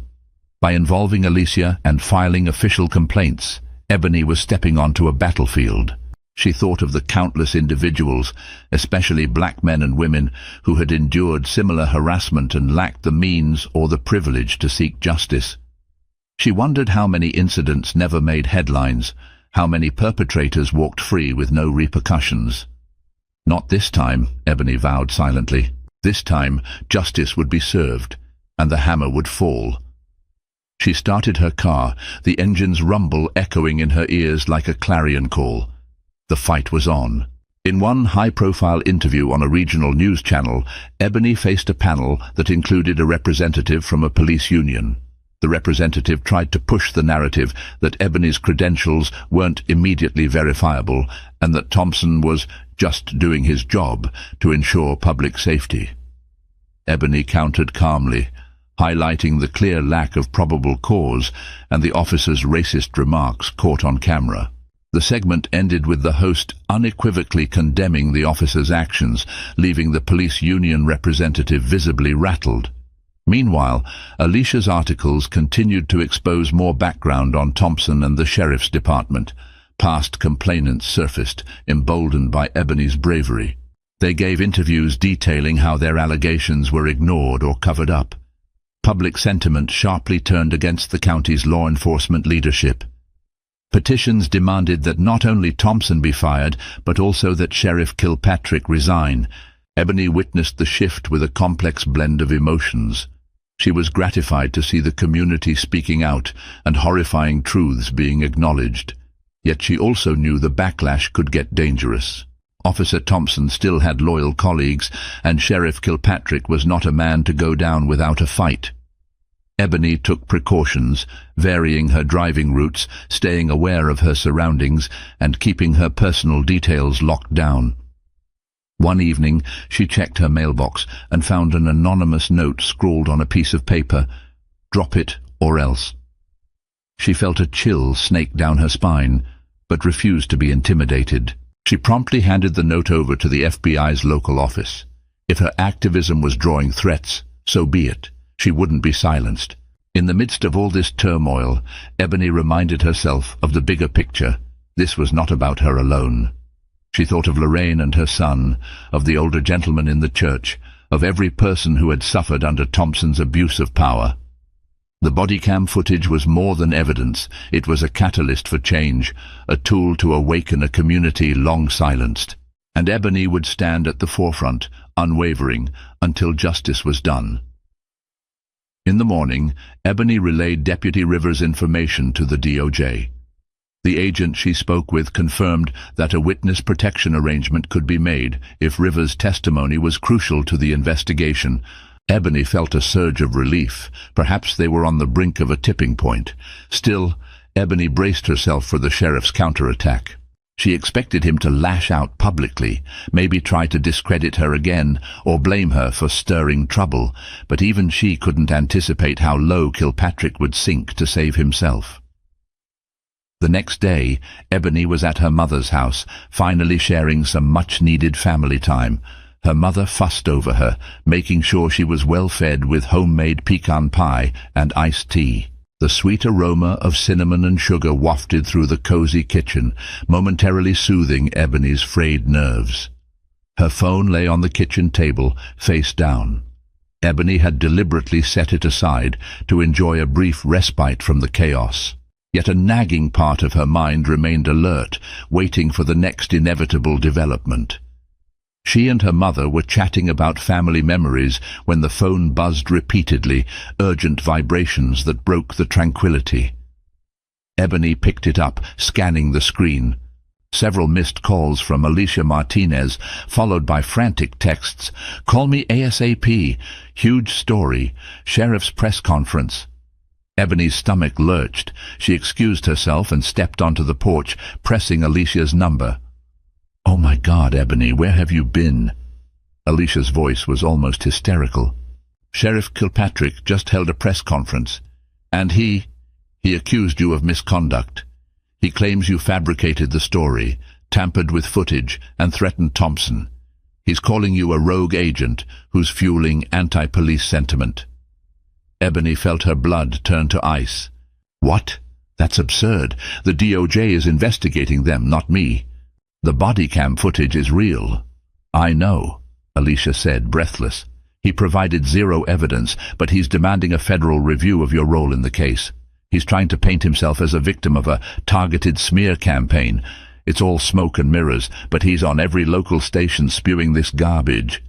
By involving Alicia and filing official complaints, Ebony was stepping onto a battlefield. She thought of the countless individuals, especially black men and women, who had endured similar harassment and lacked the means or the privilege to seek justice. She wondered how many incidents never made headlines, how many perpetrators walked free with no repercussions. Not this time, Ebony vowed silently. This time, justice would be served, and the hammer would fall. She started her car, the engine's rumble echoing in her ears like a clarion call. The fight was on. In one high-profile interview on a regional news channel, Ebony faced a panel that included a representative from a police union. The representative tried to push the narrative that Ebony's credentials weren't immediately verifiable and that Thompson was just doing his job to ensure public safety. Ebony countered calmly, highlighting the clear lack of probable cause and the officer's racist remarks caught on camera. The segment ended with the host unequivocally condemning the officer's actions, leaving the police union representative visibly rattled. Meanwhile, Alicia's articles continued to expose more background on Thompson and the sheriff's department. Past complainants surfaced, emboldened by Ebony's bravery. They gave interviews detailing how their allegations were ignored or covered up. Public sentiment sharply turned against the county's law enforcement leadership. Petitions demanded that not only Thompson be fired, but also that Sheriff Kilpatrick resign. Ebony witnessed the shift with a complex blend of emotions. She was gratified to see the community speaking out and horrifying truths being acknowledged. Yet she also knew the backlash could get dangerous. Officer Thompson still had loyal colleagues, and Sheriff Kilpatrick was not a man to go down without a fight. Ebony took precautions, varying her driving routes, staying aware of her surroundings, and keeping her personal details locked down. One evening, she checked her mailbox and found an anonymous note scrawled on a piece of paper, "Drop it or else." She felt a chill snake down her spine, but refused to be intimidated. She promptly handed the note over to the FBI's local office. If her activism was drawing threats, so be it. She wouldn't be silenced. In the midst of all this turmoil, Ebony reminded herself of the bigger picture. This was not about her alone. She thought of Lorraine and her son, of the older gentleman in the church, of every person who had suffered under Thompson's abuse of power. The body cam footage was more than evidence. It was a catalyst for change, a tool to awaken a community long silenced. And Ebony would stand at the forefront, unwavering, until justice was done. In the morning, Ebony relayed Deputy Rivers' information to the DOJ. The agent she spoke with confirmed that a witness protection arrangement could be made if Rivers' testimony was crucial to the investigation. Ebony felt a surge of relief. Perhaps they were on the brink of a tipping point. Still, Ebony braced herself for the sheriff's counterattack. She expected him to lash out publicly, maybe try to discredit her again, or blame her for stirring trouble, but even she couldn't anticipate how low Kilpatrick would sink to save himself. The next day, Ebony was at her mother's house, finally sharing some much-needed family time. Her mother fussed over her, making sure she was well fed with homemade pecan pie and iced tea. The sweet aroma of cinnamon and sugar wafted through the cozy kitchen, momentarily soothing Ebony's frayed nerves. Her phone lay on the kitchen table, face down. Ebony had deliberately set it aside to enjoy a brief respite from the chaos. Yet a nagging part of her mind remained alert, waiting for the next inevitable development. She and her mother were chatting about family memories when the phone buzzed repeatedly, urgent vibrations that broke the tranquility. Ebony picked it up, scanning the screen. Several missed calls from Alicia Martinez, followed by frantic texts. "Call me ASAP. Huge story. Sheriff's press conference." Ebony's stomach lurched. She excused herself and stepped onto the porch, pressing Alicia's number. "Oh my God, Ebony, where have you been?" Alicia's voice was almost hysterical. "Sheriff Kilpatrick just held a press conference, and he accused you of misconduct. He claims you fabricated the story, tampered with footage, and threatened Thompson. He's calling you a rogue agent who's fueling anti-police sentiment." Ebony felt her blood turn to ice. "What? That's absurd. The DOJ is investigating them, not me. The body cam footage is real." "I know," Alicia said, breathless. "He provided zero evidence, but he's demanding a federal review of your role in the case. He's trying to paint himself as a victim of a targeted smear campaign. It's all smoke and mirrors, but he's on every local station spewing this garbage."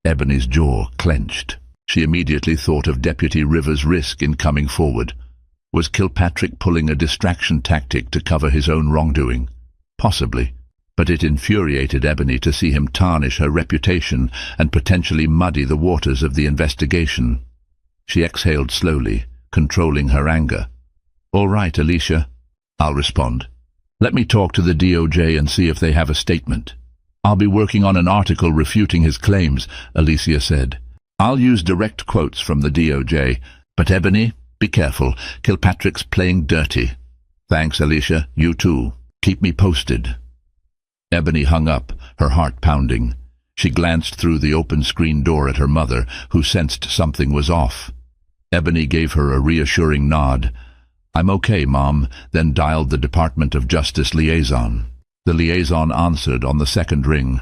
Ebony's jaw clenched. She immediately thought of Deputy Rivers' risk in coming forward. Was Kilpatrick pulling a distraction tactic to cover his own wrongdoing? Possibly. But it infuriated Ebony to see him tarnish her reputation and potentially muddy the waters of the investigation. She exhaled slowly, controlling her anger. "All right, Alicia. I'll respond. Let me talk to the DOJ and see if they have a statement." "I'll be working on an article refuting his claims," Alicia said. I'll use direct quotes from the DOJ, but Ebony, be careful. Kilpatrick's playing dirty. Thanks, Alicia. You too. Keep me posted. Ebony hung up, her heart pounding. She glanced through the open screen door at her mother, who sensed something was off. Ebony gave her a reassuring nod. I'm okay, Mom, then dialed the Department of Justice liaison. The liaison answered on the second ring.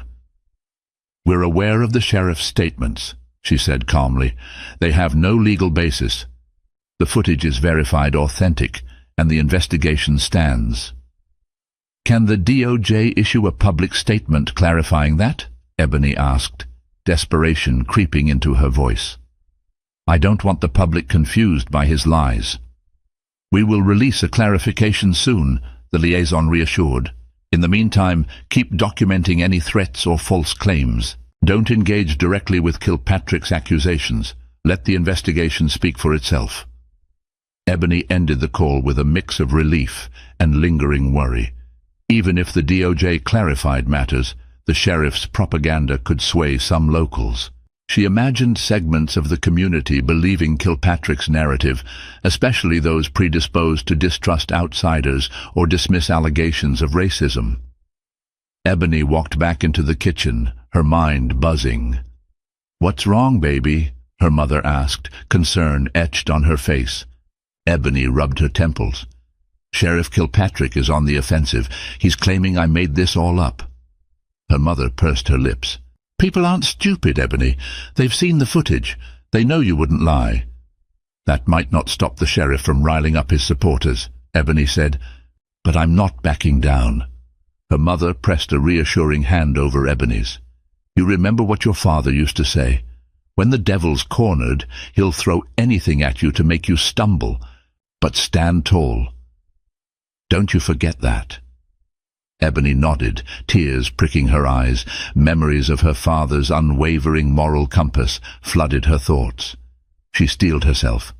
We're aware of the sheriff's statements, she said calmly. They have no legal basis. The footage is verified authentic, and the investigation stands. Can the DOJ issue a public statement clarifying that? Ebony asked, desperation creeping into her voice. I don't want the public confused by his lies. We will release a clarification soon, the liaison reassured. In the meantime, keep documenting any threats or false claims. Don't engage directly with Kilpatrick's accusations. Let the investigation speak for itself. Ebony ended the call with a mix of relief and lingering worry. Even if the DOJ clarified matters, the sheriff's propaganda could sway some locals. She imagined segments of the community believing Kilpatrick's narrative, especially those predisposed to distrust outsiders or dismiss allegations of racism. Ebony walked back into the kitchen, her mind buzzing. What's wrong, baby? Her mother asked, concern etched on her face. Ebony rubbed her temples. Sheriff Kilpatrick is on the offensive. He's claiming I made this all up. Her mother pursed her lips. People aren't stupid, Ebony. They've seen the footage. They know you wouldn't lie. That might not stop the sheriff from riling up his supporters, Ebony said. But I'm not backing down. Her mother pressed a reassuring hand over Ebony's. You remember what your father used to say? When the devil's cornered, he'll throw anything at you to make you stumble. But stand tall. Don't you forget that. Ebony nodded, tears pricking her eyes. Memories of her father's unwavering moral compass flooded her thoughts. She steeled herself.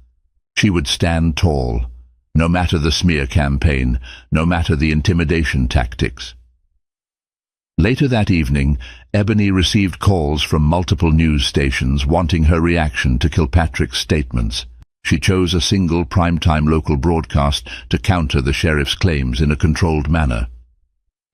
She would stand tall, no matter the smear campaign, no matter the intimidation tactics. Later that evening, Ebony received calls from multiple news stations wanting her reaction to Kilpatrick's statements. She chose a single primetime local broadcast to counter the sheriff's claims in a controlled manner.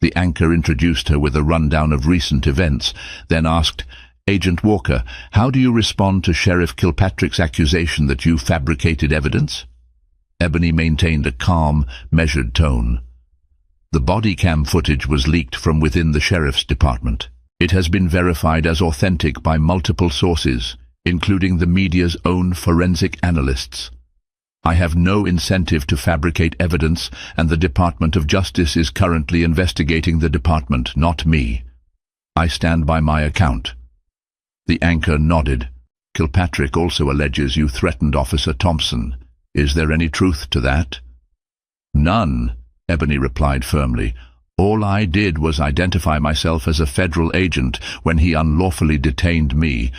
The anchor introduced her with a rundown of recent events, then asked, Agent Walker, how do you respond to Sheriff Kilpatrick's accusation that you fabricated evidence? Ebony maintained a calm, measured tone. The body cam footage was leaked from within the sheriff's department. It has been verified as authentic by multiple sources, including the media's own forensic analysts. I have no incentive to fabricate evidence, and the Department of Justice is currently investigating the department, not me. I stand by my account. The anchor nodded. Kilpatrick also alleges you threatened Officer Thompson. Is there any truth to that? None, Ebony replied firmly. All I did was identify myself as a federal agent when he unlawfully detained me.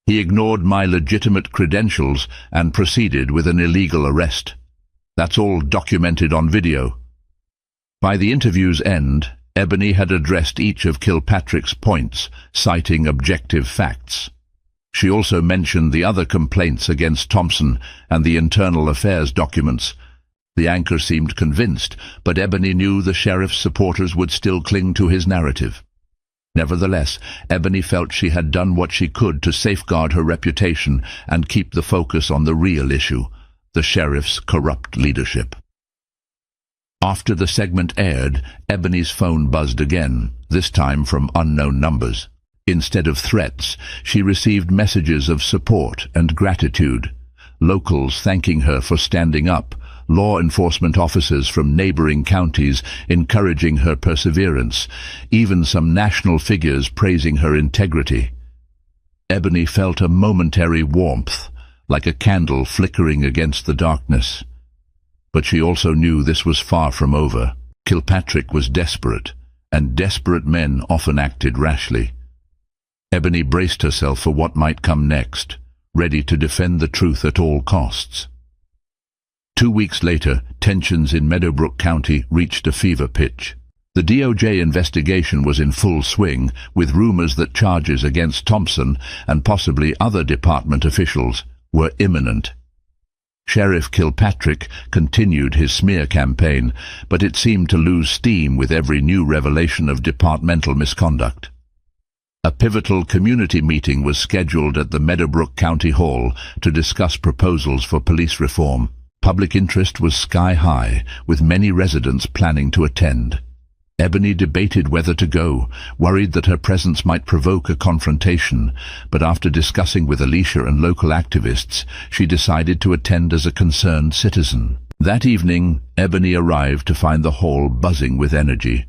He ignored my legitimate credentials and proceeded with an illegal arrest. That's all documented on video. By the interview's end, Ebony had addressed each of Kilpatrick's points, citing objective facts. She also mentioned the other complaints against Thompson and the internal affairs documents. The anchor seemed convinced, but Ebony knew the sheriff's supporters would still cling to his narrative. Nevertheless, Ebony felt she had done what she could to safeguard her reputation and keep the focus on the real issue, the sheriff's corrupt leadership. After the segment aired, Ebony's phone buzzed again, this time from unknown numbers. Instead of threats, she received messages of support and gratitude. Locals thanking her for standing up, law enforcement officers from neighboring counties encouraging her perseverance, even some national figures praising her integrity. Ebony felt a momentary warmth, like a candle flickering against the darkness. But she also knew this was far from over. Kilpatrick was desperate, and desperate men often acted rashly. Ebony braced herself for what might come next, ready to defend the truth at all costs. 2 weeks later, tensions in Meadowbrook County reached a fever pitch. The DOJ investigation was in full swing, with rumors that charges against Thompson and possibly other department officials were imminent. Sheriff Kilpatrick continued his smear campaign, but it seemed to lose steam with every new revelation of departmental misconduct. A pivotal community meeting was scheduled at the Meadowbrook County Hall to discuss proposals for police reform. Public interest was sky high, with many residents planning to attend. Ebony debated whether to go, worried that her presence might provoke a confrontation, but after discussing with Alicia and local activists, she decided to attend as a concerned citizen. That evening, Ebony arrived to find the hall buzzing with energy.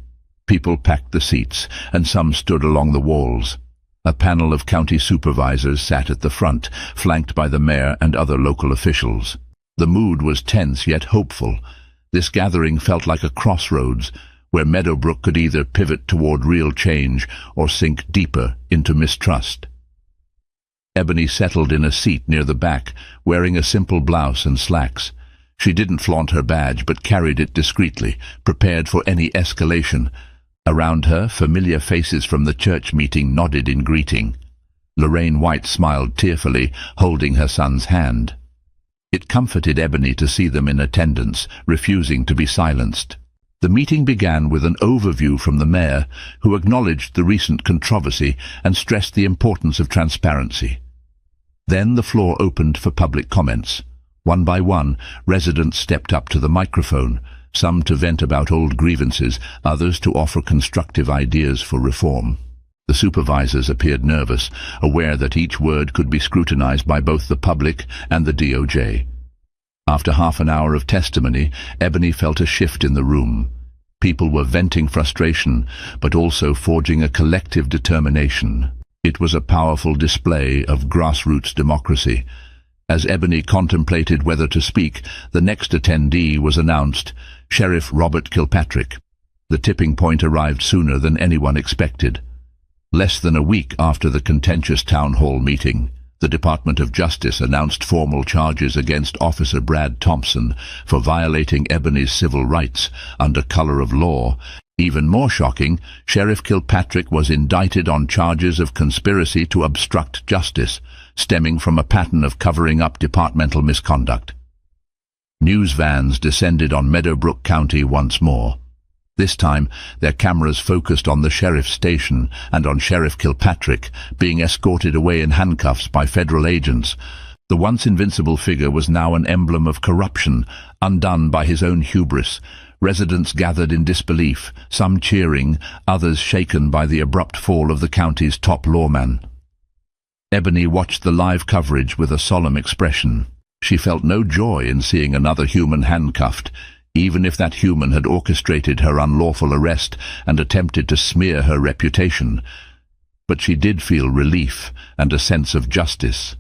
People packed the seats, and some stood along the walls. A panel of county supervisors sat at the front, flanked by the mayor and other local officials. The mood was tense yet hopeful. This gathering felt like a crossroads, where Meadowbrook could either pivot toward real change or sink deeper into mistrust. Ebony settled in a seat near the back, wearing a simple blouse and slacks. She didn't flaunt her badge, but carried it discreetly, prepared for any escalation. Around her, familiar faces from the church meeting nodded in greeting. Lorraine White smiled tearfully, holding her son's hand. It comforted Ebony to see them in attendance, refusing to be silenced. The meeting began with an overview from the mayor, who acknowledged the recent controversy and stressed the importance of transparency. Then the floor opened for public comments. One by one, residents stepped up to the microphone, some to vent about old grievances, others to offer constructive ideas for reform. The supervisors appeared nervous, aware that each word could be scrutinized by both the public and the DOJ. After half an hour of testimony, Ebony felt a shift in the room. People were venting frustration, but also forging a collective determination. It was a powerful display of grassroots democracy. As Ebony contemplated whether to speak, the next attendee was announced, Sheriff Robert Kilpatrick. The tipping point arrived sooner than anyone expected. Less than a week after the contentious town hall meeting, the Department of Justice announced formal charges against Officer Brad Thompson for violating Ebony's civil rights under color of law. Even more shocking, Sheriff Kilpatrick was indicted on charges of conspiracy to obstruct justice, stemming from a pattern of covering up departmental misconduct. News vans descended on Meadowbrook County once more. This time, their cameras focused on the sheriff's station and on Sheriff Kilpatrick, being escorted away in handcuffs by federal agents. The once invincible figure was now an emblem of corruption, undone by his own hubris. Residents gathered in disbelief, some cheering, others shaken by the abrupt fall of the county's top lawman. Ebony watched the live coverage with a solemn expression. She felt no joy in seeing another human handcuffed, even if that human had orchestrated her unlawful arrest and attempted to smear her reputation. But she did feel relief and a sense of justice.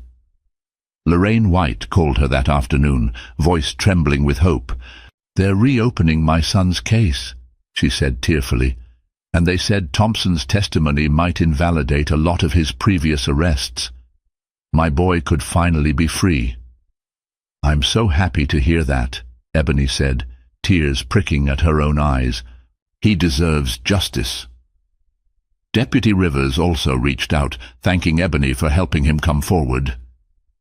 Lorraine White called her that afternoon, voice trembling with hope. "They're reopening my son's case," she said tearfully, "and they said Thompson's testimony might invalidate a lot of his previous arrests. My boy could finally be free." "I'm so happy to hear that," Ebony said, tears pricking at her own eyes. "He deserves justice." Deputy Rivers also reached out, thanking Ebony for helping him come forward.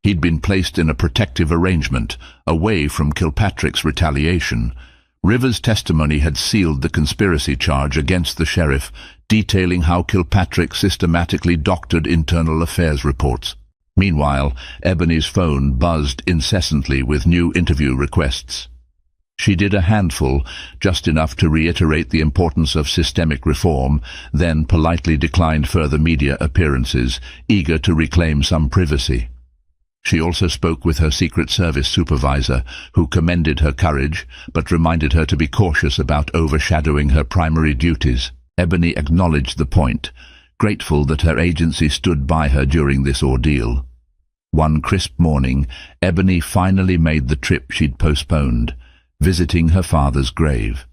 He'd been placed in a protective arrangement, away from Kilpatrick's retaliation. Rivers' testimony had sealed the conspiracy charge against the sheriff, detailing how Kilpatrick systematically doctored internal affairs reports. Meanwhile, Ebony's phone buzzed incessantly with new interview requests. She did a handful, just enough to reiterate the importance of systemic reform, then politely declined further media appearances, eager to reclaim some privacy. She also spoke with her Secret Service supervisor, who commended her courage, but reminded her to be cautious about overshadowing her primary duties. Ebony acknowledged the point, grateful that her agency stood by her during this ordeal. One crisp morning, Ebony finally made the trip she'd postponed, visiting her father's grave.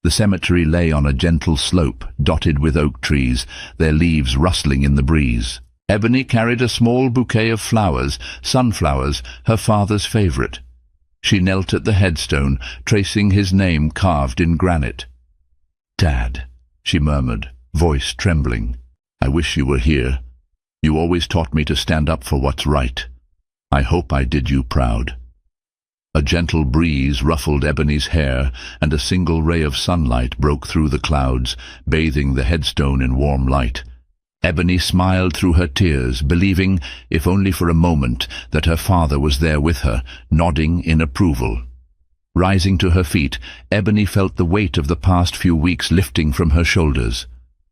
The cemetery lay on a gentle slope, dotted with oak trees, their leaves rustling in the breeze. Ebony carried a small bouquet of flowers, sunflowers, her father's favorite. She knelt at the headstone, tracing his name carved in granite. "Dad," she murmured, voice trembling. "I wish you were here. You always taught me to stand up for what's right. I hope I did you proud." A gentle breeze ruffled Ebony's hair, and a single ray of sunlight broke through the clouds, bathing the headstone in warm light. Ebony smiled through her tears, believing, if only for a moment, that her father was there with her, nodding in approval. Rising to her feet, Ebony felt the weight of the past few weeks lifting from her shoulders.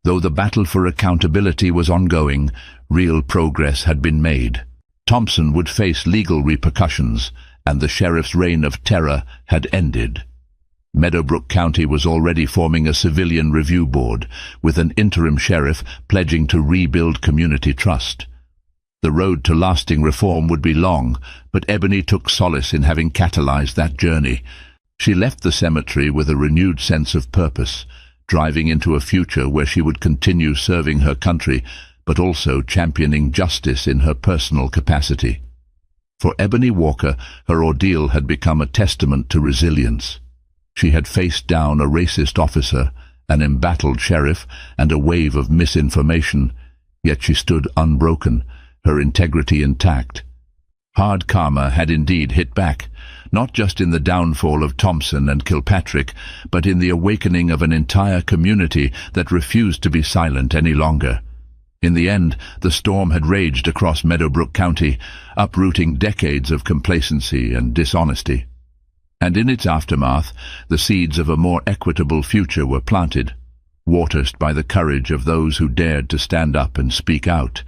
Though the battle for accountability was ongoing, real progress had been made. Thompson would face legal repercussions, and the sheriff's reign of terror had ended. Meadowbrook County was already forming a civilian review board, with an interim sheriff pledging to rebuild community trust. The road to lasting reform would be long, but Ebony took solace in having catalyzed that journey. She left the cemetery with a renewed sense of purpose, driving into a future where she would continue serving her country, but also championing justice in her personal capacity. For Ebony Walker, her ordeal had become a testament to resilience. She had faced down a racist officer, an embattled sheriff, and a wave of misinformation, yet she stood unbroken, her integrity intact. Hard karma had indeed hit back, not just in the downfall of Thompson and Kilpatrick, but in the awakening of an entire community that refused to be silent any longer. In the end, the storm had raged across Meadowbrook County, uprooting decades of complacency and dishonesty. And in its aftermath, the seeds of a more equitable future were planted, watered by the courage of those who dared to stand up and speak out.